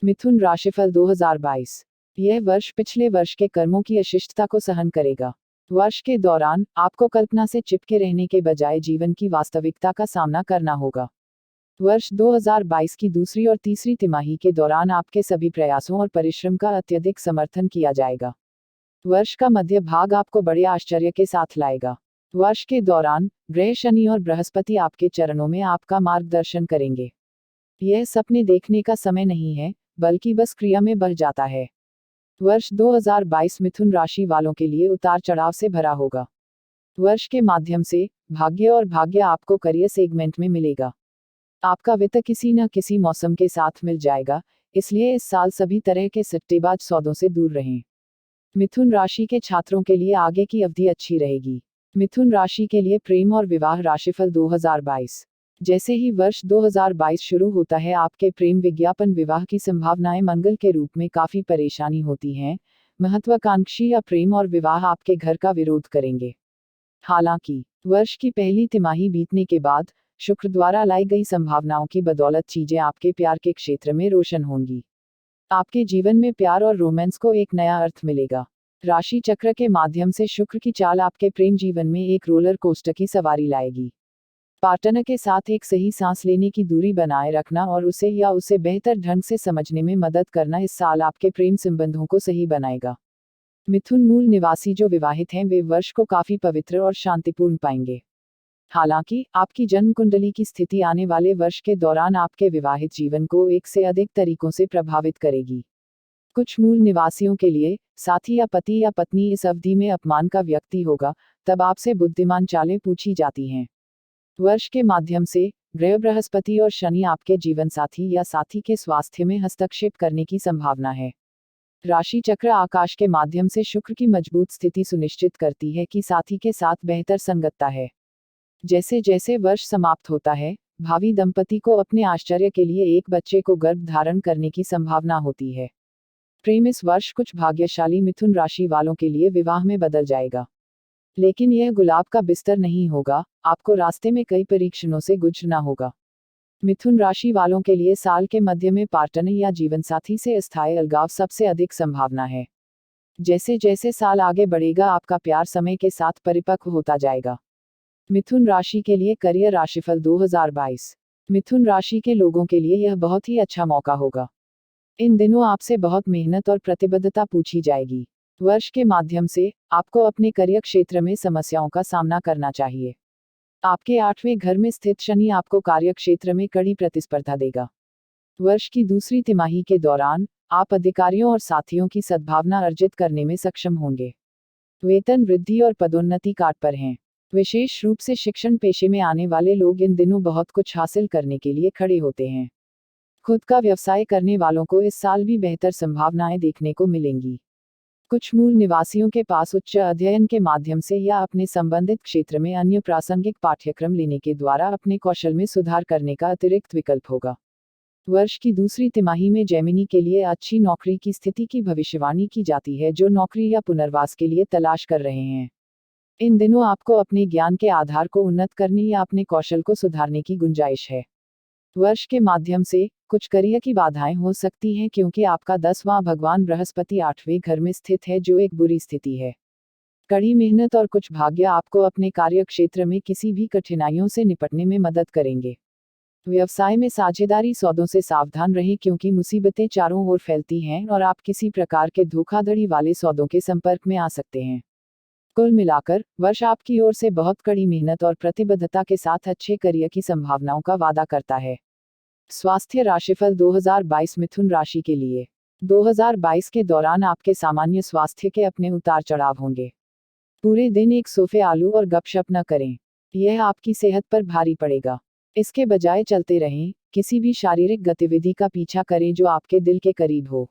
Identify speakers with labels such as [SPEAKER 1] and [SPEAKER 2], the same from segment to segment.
[SPEAKER 1] मिथुन राशिफल 2022। यह वर्ष पिछले वर्ष के कर्मों की अशिष्टता को सहन करेगा। वर्ष के दौरान आपको कल्पना से चिपके रहने के बजाय जीवन की वास्तविकता का सामना करना होगा। वर्ष 2022 की दूसरी और तीसरी तिमाही के दौरान आपके सभी प्रयासों और परिश्रम का अत्यधिक समर्थन किया जाएगा। वर्ष का मध्य भाग आपको बड़े आश्चर्य के साथ लाएगा। वर्ष के दौरान ग्रह शनि और बृहस्पति आपके चरणों में आपका मार्गदर्शन करेंगे। यह सपने देखने का समय नहीं है, बल्कि बस क्रिया में बढ़ जाता है। वर्ष 2022 मिथुन राशि वालों के लिए उतार चढ़ाव से भरा होगा। वर्ष के माध्यम से भाग्य आपको करियर सेगमेंट में मिलेगा। आपका वित्त किसी न किसी मौसम के साथ मिल जाएगा, इसलिए इस साल सभी तरह के सट्टेबाज सौदों से दूर रहें। मिथुन राशि के छात्रों के लिए आगे की अवधि अच्छी रहेगी। मिथुन राशि के लिए प्रेम और विवाह राशिफल 2022। जैसे ही वर्ष 2022 शुरू होता है, आपके प्रेम विज्ञापन विवाह की संभावनाएं मंगल के रूप में काफी परेशानी होती हैं। महत्वाकांक्षी या प्रेम और विवाह आपके घर का विरोध करेंगे। हालांकि वर्ष की पहली तिमाही बीतने के बाद शुक्र द्वारा लाई गई संभावनाओं की बदौलत चीजें आपके प्यार के क्षेत्र में रोशन होंगी। आपके जीवन में प्यार और रोमांस को एक नया अर्थ मिलेगा। राशि चक्र के माध्यम से शुक्र की चाल आपके प्रेम जीवन में एक रोलर कोस्टर की सवारी लाएगी। पार्टनर के साथ एक सही सांस लेने की दूरी बनाए रखना और उसे बेहतर ढंग से समझने में मदद करना इस साल आपके प्रेम संबंधों को सही बनाएगा। मिथुन मूल निवासी जो विवाहित हैं, वे वर्ष को काफी पवित्र और शांतिपूर्ण पाएंगे। हालांकि आपकी जन्म कुंडली की स्थिति आने वाले वर्ष के दौरान आपके विवाहित जीवन को एक से अधिक तरीकों से प्रभावित करेगी। कुछ मूल निवासियों के लिए साथी या पति या पत्नी इस अवधि में अपमान का व्यक्ति होगा, तब आपसे बुद्धिमान चालें पूछी जाती हैं। वर्ष के माध्यम से ग्रह बृहस्पति और शनि आपके जीवन साथी या साथी के स्वास्थ्य में हस्तक्षेप करने की संभावना है। राशि चक्र आकाश के माध्यम से शुक्र की मजबूत स्थिति सुनिश्चित करती है कि साथी के साथ बेहतर संगतता है। जैसे जैसे वर्ष समाप्त होता है, भावी दंपति को अपने आश्चर्य के लिए एक बच्चे को गर्भ धारण करने की संभावना होती है। प्रेम इस वर्ष कुछ भाग्यशाली मिथुन राशि वालों के लिए विवाह में बदल जाएगा, लेकिन यह गुलाब का बिस्तर नहीं होगा। आपको रास्ते में कई परीक्षणों से गुजरना होगा। मिथुन राशि वालों के लिए साल के मध्य में पार्टनर या जीवनसाथी से अस्थायी अलगाव सबसे अधिक संभावना है। जैसे जैसे साल आगे बढ़ेगा, आपका प्यार समय के साथ परिपक्व होता जाएगा। मिथुन राशि के लिए करियर राशिफल 2022। मिथुन राशि के लोगों के लिए यह बहुत ही अच्छा मौका होगा। इन दिनों आपसे बहुत मेहनत और प्रतिबद्धता पूछी जाएगी। वर्ष के माध्यम से आपको अपने करियर क्षेत्र में समस्याओं का सामना करना चाहिए। आपके 8वें घर में स्थित शनि आपको कार्य क्षेत्र में कड़ी प्रतिस्पर्धा देगा। वर्ष की दूसरी तिमाही के दौरान आप अधिकारियों और साथियों की सद्भावना अर्जित करने में सक्षम होंगे। वेतन वृद्धि और पदोन्नति काट पर हैं। विशेष रूप से शिक्षण पेशे में आने वाले लोग इन दिनों बहुत कुछ हासिल करने के लिए खड़े होते हैं। खुद का व्यवसाय करने वालों को इस साल भी बेहतर संभावनाएं देखने को मिलेंगी। कुछ मूल निवासियों के पास उच्च अध्ययन के माध्यम से या अपने संबंधित क्षेत्र में अन्य प्रासंगिक पाठ्यक्रम लेने के द्वारा अपने कौशल में सुधार करने का अतिरिक्त विकल्प होगा। वर्ष की दूसरी तिमाही में जेमिनी के लिए अच्छी नौकरी की स्थिति की भविष्यवाणी की जाती है, जो नौकरी या पुनर्वास के लिए तलाश कर रहे हैं। इन दिनों आपको अपने ज्ञान के आधार को उन्नत करने या अपने कौशल को सुधारने की गुंजाइश है। वर्ष के माध्यम से कुछ करियर की बाधाएं हो सकती हैं, क्योंकि आपका 10वां भगवान बृहस्पति 8वें घर में स्थित है, जो एक बुरी स्थिति है। कड़ी मेहनत और कुछ भाग्य आपको अपने कार्य क्षेत्र में किसी भी कठिनाइयों से निपटने में मदद करेंगे। व्यवसाय में साझेदारी सौदों से सावधान रहें, क्योंकि मुसीबतें चारों ओर फैलती हैं और आप किसी प्रकार के धोखाधड़ी वाले सौदों के संपर्क में आ सकते हैं। कुल मिलाकर वर्ष आपकी ओर से बहुत कड़ी मेहनत और प्रतिबद्धता के साथ अच्छे करियर की संभावनाओं का वादा करता है। स्वास्थ्य राशिफल 2022 मिथुन राशि के लिए 2022 के दौरान आपके सामान्य स्वास्थ्य के अपने उतार चढ़ाव होंगे। पूरे दिन एक सोफे आलू और गपशप न करें, यह आपकी सेहत पर भारी पड़ेगा। इसके बजाय चलते रहें, किसी भी शारीरिक गतिविधि का पीछा करें जो आपके दिल के करीब हो।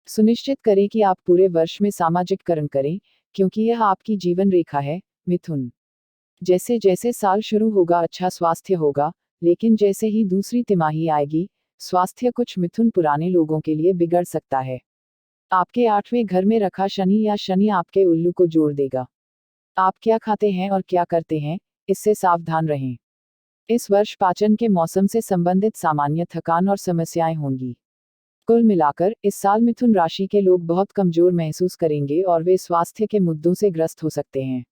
[SPEAKER 1] सुनिश्चित करें कि आप पूरे वर्ष में सामाजिककरण करें, क्योंकि यह आपकी जीवन रेखा है। मिथुन, जैसे जैसे साल शुरू होगा अच्छा स्वास्थ्य होगा, लेकिन जैसे ही दूसरी तिमाही आएगी, स्वास्थ्य कुछ मिथुन पुराने लोगों के लिए बिगड़ सकता है। आपके 8वें घर में रखा शनि आपके उल्लू को जोड़ देगा। आप क्या खाते हैं और क्या करते हैं, इससे सावधान रहें। इस वर्ष पाचन के मौसम से संबंधित सामान्य थकान और समस्याएं होंगी। कुल मिलाकर इस साल मिथुन राशि के लोग बहुत कमजोर महसूस करेंगे और वे स्वास्थ्य के मुद्दों से ग्रस्त हो सकते हैं।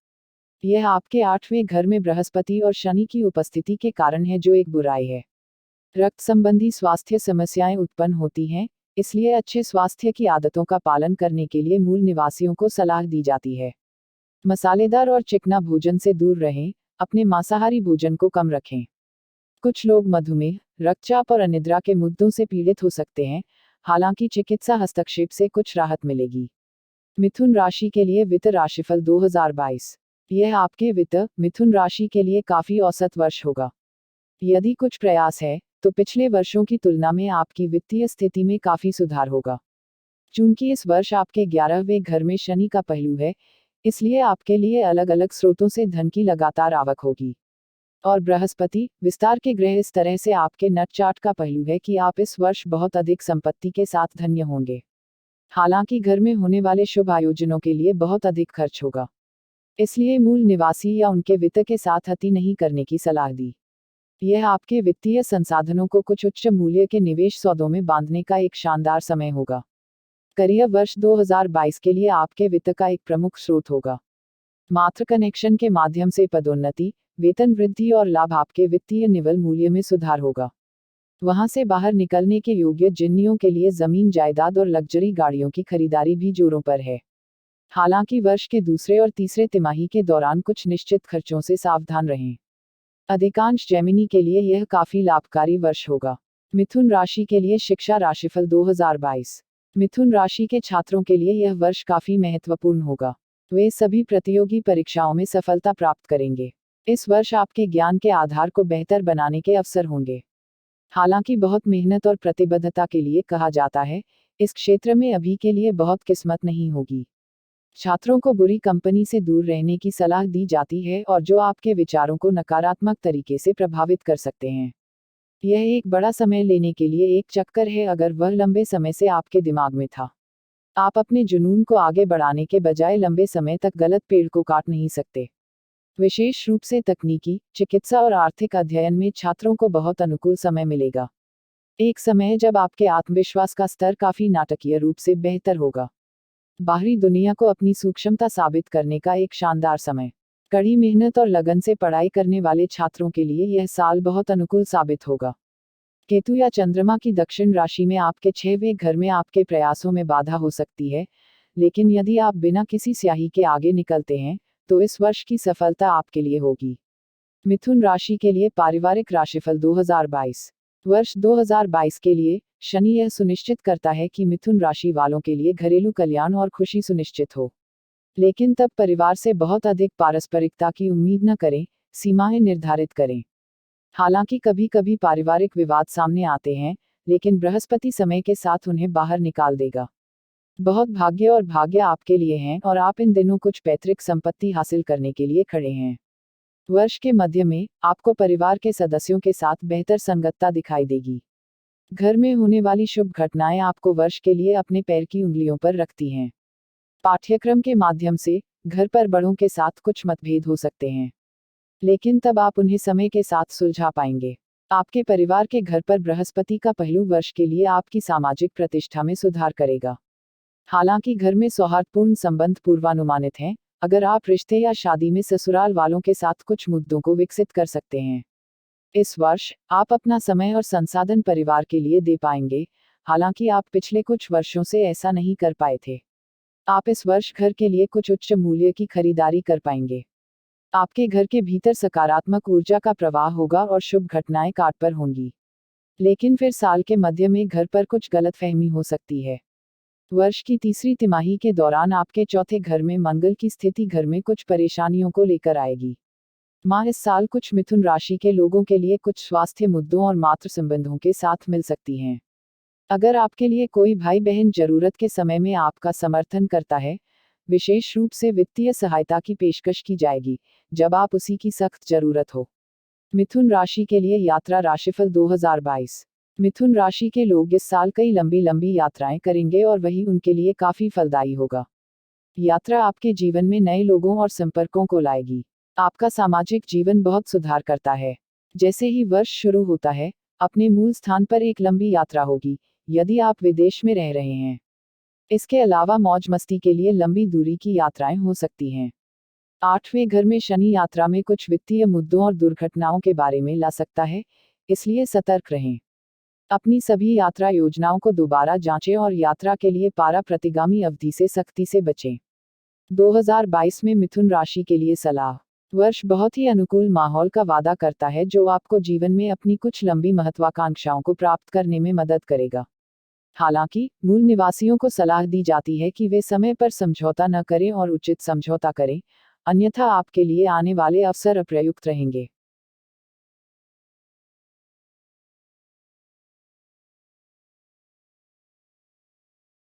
[SPEAKER 1] यह आपके 8वें घर में बृहस्पति और शनि की उपस्थिति के कारण है, जो एक बुराई है। रक्त संबंधी स्वास्थ्य समस्याएं उत्पन्न होती हैं, इसलिए अच्छे स्वास्थ्य की आदतों का पालन करने के लिए मूल निवासियों को सलाह दी जाती है। मसालेदार और चिकना भोजन से दूर रहें, अपने मांसाहारी भोजन को कम रखें। कुछ लोग मधुमेह, रक्तचाप और अनिद्रा के मुद्दों से पीड़ित हो सकते हैं, हालांकि चिकित्सा हस्तक्षेप से कुछ राहत मिलेगी। मिथुन राशि के लिए वित्त राशिफल 2022। यह आपके वित्त मिथुन राशि के लिए काफी औसत वर्ष होगा। यदि कुछ प्रयास है, तो पिछले वर्षों की तुलना में आपकी वित्तीय स्थिति में काफी सुधार होगा। चूंकि इस वर्ष आपके 11वें घर में शनि का पहलू है, इसलिए आपके लिए अलग अलग स्रोतों से धन की लगातार आवक होगी। और बृहस्पति, विस्तार के ग्रह, इस तरह से आपके नट चार्ट का पहलू है कि आप इस वर्ष बहुत अधिक संपत्ति के साथ धन्य होंगे। हालांकि घर में होने वाले शुभ आयोजनों के लिए बहुत अधिक खर्च होगा, इसलिए मूल निवासी या उनके वित्त के साथ अति नहीं करने की सलाह दी। यह आपके वित्तीय संसाधनों को कुछ उच्च मूल्य के निवेश सौदों में बांधने का एक शानदार समय होगा। करियर वर्ष 2022 के लिए आपके वित्त का एक प्रमुख स्रोत होगा। मात्र कनेक्शन के माध्यम से पदोन्नति, वेतन वृद्धि और लाभ आपके वित्तीय निवल मूल्य में सुधार होगा। वहां से बाहर निकलने के योग्य जिन्नियों के लिए जमीन जायदाद और लग्जरी गाड़ियों की खरीदारी भी जोरों पर है। हालांकि वर्ष के दूसरे और तीसरे तिमाही के दौरान कुछ निश्चित खर्चों से सावधान रहें। अधिकांश जेमिनी के लिए यह काफी लाभकारी वर्ष होगा। मिथुन राशि के लिए शिक्षा राशिफल 2022। मिथुन राशि के छात्रों के लिए यह वर्ष काफी महत्वपूर्ण होगा। वे सभी प्रतियोगी परीक्षाओं में सफलता प्राप्त करेंगे। इस वर्ष आपके ज्ञान के आधार को बेहतर बनाने के अवसर होंगे। हालांकि बहुत मेहनत और प्रतिबद्धता के लिए कहा जाता है, इस क्षेत्र में अभी के लिए बहुत किस्मत नहीं होगी। छात्रों को बुरी कंपनी से दूर रहने की सलाह दी जाती है और जो आपके विचारों को नकारात्मक तरीके से प्रभावित कर सकते हैं। यह एक बड़ा समय लेने के लिए एक चक्कर है अगर वह लंबे समय से आपके दिमाग में था। आप अपने जुनून को आगे बढ़ाने के बजाय लंबे समय तक गलत पेड़ को काट नहीं सकते। विशेष रूप से तकनीकी, चिकित्सा और आर्थिक अध्ययन में छात्रों को बहुत अनुकूल समय मिलेगा। एक समय जब आपके आत्मविश्वास का स्तर काफी नाटकीय रूप से बेहतर होगा। बाहरी दुनिया को अपनी सूक्ष्मता साबित करने का एक शानदार समय। कड़ी मेहनत और लगन से पढ़ाई करने वाले छात्रों के लिए यह साल बहुत अनुकूल साबित होगा। केतु या चंद्रमा की दक्षिण राशि में आपके 6वें घर में आपके प्रयासों में बाधा हो सकती है, लेकिन यदि आप बिना किसी स्याही के आगे निकलते हैं, तो इस वर्ष की सफलता आपके लिए होगी। मिथुन राशि के लिए पारिवारिक राशिफल 2022। वर्ष 2022 के लिए शनि यह सुनिश्चित करता है कि मिथुन राशि वालों के लिए घरेलू कल्याण और खुशी सुनिश्चित हो। लेकिन तब परिवार से बहुत अधिक पारस्परिकता की उम्मीद न करें, सीमाएं निर्धारित करें। हालांकि कभी कभी पारिवारिक विवाद सामने आते हैं, लेकिन बृहस्पति समय के साथ उन्हें बाहर निकाल देगा। बहुत भाग्य और भाग्य आपके लिए हैं और आप इन दिनों कुछ पैतृक संपत्ति हासिल करने के लिए खड़े हैं। वर्ष के मध्य में आपको परिवार के सदस्यों के साथ बेहतर संगतता दिखाई देगी। घर में होने वाली शुभ घटनाएं आपको वर्ष के लिए अपने पैर की उंगलियों पर रखती हैं। पाठ्यक्रम के माध्यम से घर पर बड़ों के साथ कुछ मतभेद हो सकते हैं, लेकिन तब आप उन्हें समय के साथ सुलझा पाएंगे। आपके परिवार के घर पर बृहस्पति का पहलू वर्ष के लिए आपकी सामाजिक प्रतिष्ठा में सुधार करेगा। हालांकि घर में सौहार्दपूर्ण संबंध पूर्वानुमानित हैं, अगर आप रिश्ते या शादी में ससुराल वालों के साथ कुछ मुद्दों को विकसित कर सकते हैं। इस वर्ष आप अपना समय और संसाधन परिवार के लिए दे पाएंगे, हालांकि आप पिछले कुछ वर्षों से ऐसा नहीं कर पाए थे। आप इस वर्ष घर के लिए कुछ उच्च मूल्य की खरीदारी कर पाएंगे। आपके घर के भीतर सकारात्मक ऊर्जा का प्रवाह होगा और शुभ घटनाएं काट पर होंगी। लेकिन फिर साल के मध्य में घर पर कुछ गलतफहमी हो सकती है। वर्ष की तीसरी तिमाही के दौरान आपके चौथे घर में मंगल की स्थिति घर में कुछ परेशानियों को लेकर आएगी। माँ इस साल कुछ मिथुन राशि के लोगों के लिए कुछ स्वास्थ्य मुद्दों और मातृ संबंधों के साथ मिल सकती हैं। अगर आपके लिए कोई भाई बहन जरूरत के समय में आपका समर्थन करता है, विशेष रूप से वित्तीय सहायता की पेशकश की जाएगी जब आप उसी की सख्त जरूरत हो। मिथुन राशि के लिए यात्रा राशिफल 2022। मिथुन राशि के लोग इस साल कई लंबी लंबी यात्राएं करेंगे और वही उनके लिए काफी फलदायी होगा। यात्रा आपके जीवन में नए लोगों और संपर्कों को लाएगी। आपका सामाजिक जीवन बहुत सुधार करता है। जैसे ही वर्ष शुरू होता है, अपने मूल स्थान पर एक लंबी यात्रा होगी, यदि आप विदेश में रह रहे हैं। इसके अलावा मौज मस्ती के लिए लंबी दूरी की यात्राएं हो सकती हैं। 8वें घर में शनि यात्रा में कुछ वित्तीय मुद्दों और दुर्घटनाओं के बारे में ला सकता है, इसलिए सतर्क रहें। अपनी सभी यात्रा योजनाओं को दोबारा जांचें और यात्रा के लिए पारा प्रतिगामी अवधि से सख्ती से बचें। 2022 में मिथुन राशि के लिए सलाह। वर्ष बहुत ही अनुकूल माहौल का वादा करता है जो आपको जीवन में अपनी कुछ लंबी महत्वाकांक्षाओं को प्राप्त करने में मदद करेगा। हालांकि मूल निवासियों को सलाह दी जाती है कि वे समय पर समझौता न करें और उचित समझौता करें, अन्यथा आपके लिए आने वाले अवसर अप्रयुक्त रहेंगे।